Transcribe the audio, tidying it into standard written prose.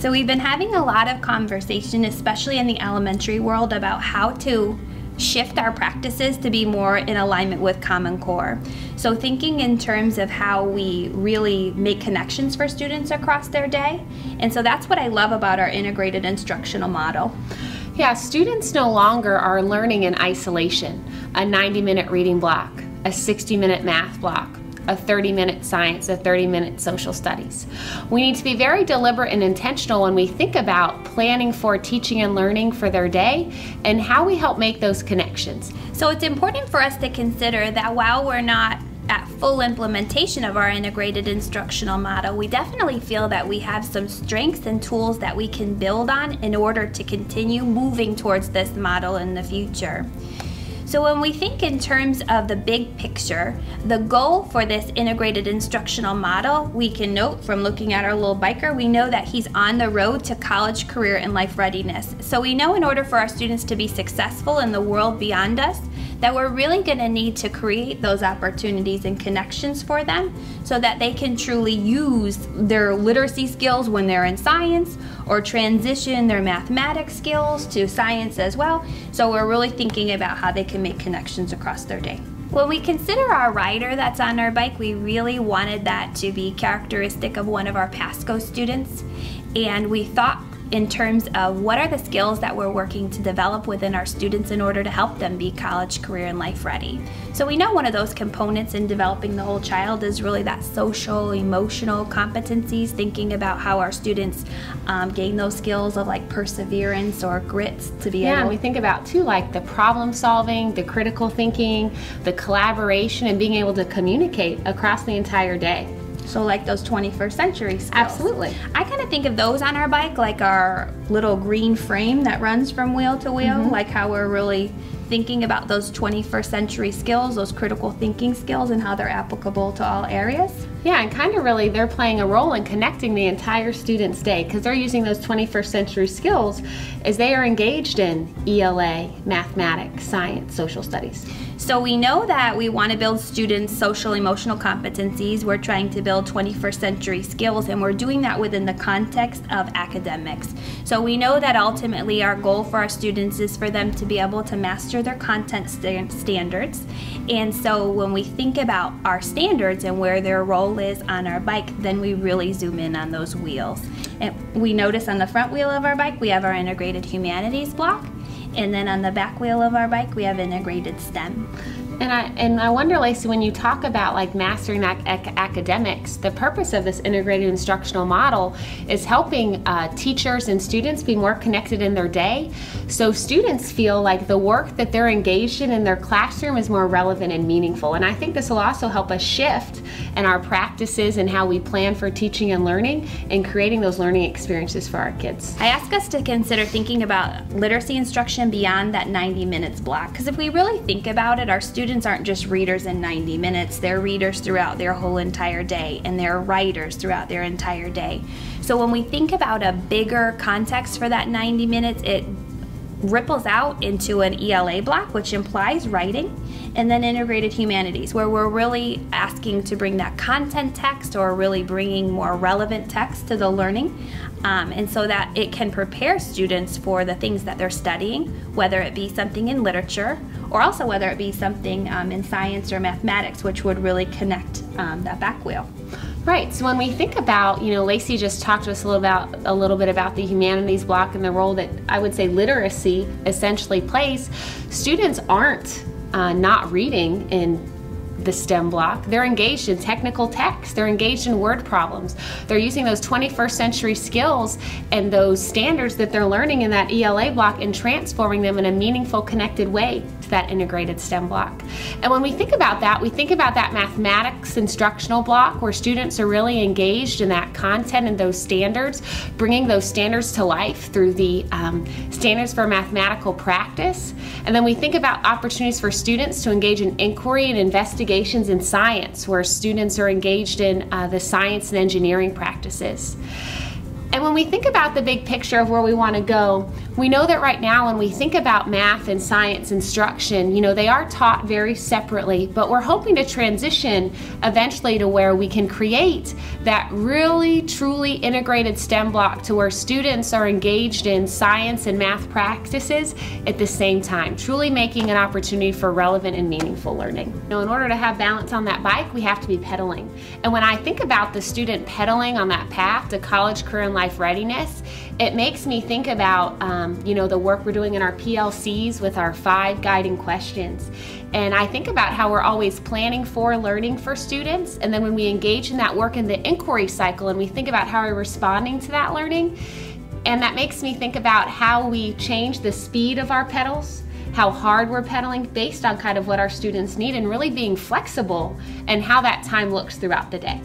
So we've been having a lot of conversation, especially in the elementary world, about how to shift our practices to be more in alignment with Common Core. So thinking in terms of how we really make connections for students across their day. And so that's what I love about our integrated instructional model. Yeah, students no longer are learning in isolation. A 90-minute reading block, a 60-minute math block, a 30-minute science, a 30-minute social studies. We need to be very deliberate and intentional when we think about planning for teaching and learning for their day and how we help make those connections. So it's important for us to consider that while we're not at full implementation of our integrated instructional model, we definitely feel that we have some strengths and tools that we can build on in order to continue moving towards this model in the future. So when we think in terms of the big picture, the goal for this integrated instructional model, we can note from looking at our little biker, we know that he's on the road to college, career, and life readiness. So we know in order for our students to be successful in the world beyond us, that we're really going to need to create those opportunities and connections for them so that they can truly use their literacy skills when they're in science or transition their mathematics skills to science as well. So we're really thinking about how they can make connections across their day. When we consider our rider that's on our bike, we really wanted that to be characteristic of one of our Pasco students, and we thought in terms of what are the skills that we're working to develop within our students in order to help them be college, career, and life ready. So we know one of those components in developing the whole child is really that social, emotional competencies, thinking about how our students gain those skills of like perseverance or grit to be able. Yeah, and we think about too like the problem solving, the critical thinking, the collaboration, and being able to communicate across the entire day. So like those 21st century skills. Absolutely. I kind of think of those on our bike like our little green frame that runs from wheel to wheel, like how we're really thinking about those 21st century skills, those critical thinking skills, and how they're applicable to all areas. Yeah, and kind of really they're playing a role in connecting the entire student's day because they're using those 21st century skills as they are engaged in ELA, mathematics, science, social studies. So we know that we want to build students' social emotional competencies. We're trying to build 21st century skills, and we're doing that within the context of academics. So we know that ultimately our goal for our students is for them to be able to master their content standards. And so when we think about our standards and where their role is on our bike, then we really zoom in on those wheels. And we notice on the front wheel of our bike, we have our integrated Humanities Block. And then on the back wheel of our bike, we have integrated STEM. And I wonder, Lacey, when you talk about like mastering academics, the purpose of this integrated instructional model is helping teachers and students be more connected in their day, so students feel like the work that they're engaged in their classroom is more relevant and meaningful. And I think this will also help us shift in our practices and how we plan for teaching and learning and creating those learning experiences for our kids. I ask us to consider thinking about literacy instruction beyond that 90 minutes block, because if we really think about it, our students aren't just readers in 90 minutes, they're readers throughout their whole entire day, and they're writers throughout their entire day. So when we think about a bigger context for that 90 minutes, it ripples out into an ELA block, which implies writing, and then integrated humanities, where we're really asking to bring that content text or really bringing more relevant text to the learning, and so that it can prepare students for the things that they're studying, whether it be something in literature or also whether it be something in science or mathematics, which would really connect that back wheel. Right, so when we think about, Lacey just talked to us a little bit about the humanities block and the role that I would say literacy essentially plays. Students aren't not reading in the STEM block. They're engaged in technical text. They're engaged in word problems. They're using those 21st century skills and those standards that they're learning in that ELA block and transforming them in a meaningful, connected way to that integrated STEM block. And when we think about that, we think about that mathematics instructional block where students are really engaged in that content and those standards, bringing those standards to life through the standards for mathematical practice. And then we think about opportunities for students to engage in inquiry and investigations in science, where students are engaged in the science and engineering practices. And when we think about the big picture of where we want to go, we know that right now when we think about math and science instruction, they are taught very separately, but we're hoping to transition eventually to where we can create that really truly integrated STEM block to where students are engaged in science and math practices at the same time, truly making an opportunity for relevant and meaningful learning. In order to have balance on that bike, we have to be pedaling. And when I think about the student pedaling on that path to college, career, and life readiness, it makes me think about the work we're doing in our PLCs with our 5 guiding questions. And I think about how we're always planning for learning for students, and then when we engage in that work in the inquiry cycle and we think about how we're responding to that learning, and that makes me think about how we change the speed of our pedals, how hard we're pedaling based on kind of what our students need, and really being flexible and how that time looks throughout the day.